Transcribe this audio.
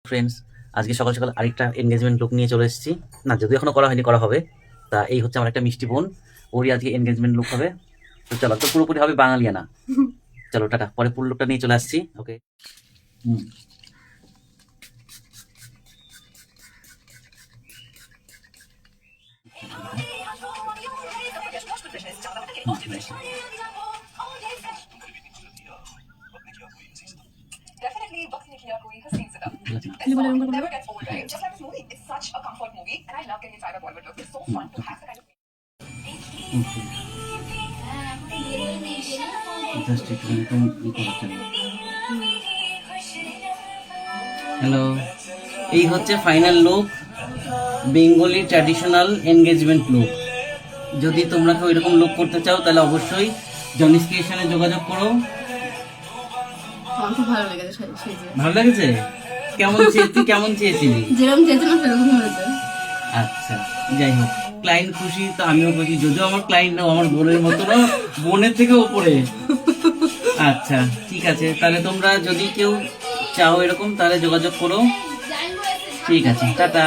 Friends, আজকে সকাল সকাল আরেকটা এনগেজমেন্ট লুক নিয়ে চলে এসেছি। না, যদিও এখনো করা হয়নি, করা হবে। তা এই হচ্ছে আমার একটা মিষ্টি বোন, ওরই আজকে এনগেজমেন্ট লুক হবে। তো চলো, তো পুরোপুরি হবে বাঙালিয়ানা। চলো টাটা, পরে ফুল লুকটা নিয়ে চলে আসছি। ওকে। হুম। Definitely वक्त ने किया कोई हसीन सितम. This song never gets old, right? Just like this movie, it's such a comfort movie, and I love getting inspired by Bollywood look. It's so fun to have the kind of. Just একটু এরকম করার জন্য। Hello, এই হচ্ছে final look, Bengali traditional engagement look. যদি তোমরা কেউ এরকম লুক করতে চাও তাহলে অবশ্যই জনিস ক্রিয়েশনে যোগাযোগ করো। আমার খুব ভালো লেগেছে সেজে। ভালো লেগেছে? কেমন চেয়েছি, কেমন চেয়েছিলি? যেরকম চেয়েছিলাম সেরকম হয়েছে। আচ্ছা, যাই হোক, ক্লায়েন্ট খুশি তো আমিও খুশি। যদিও আমার ক্লায়েন্ট নাও, আমার বোনের মতো না, বোনের থেকে ওপরে। আচ্ছা ঠিক আছে, তাহলে তোমরা যদি কেউ চাও এরকম তাহলে যোগাযোগ করো। ঠিক আছে, টাটা।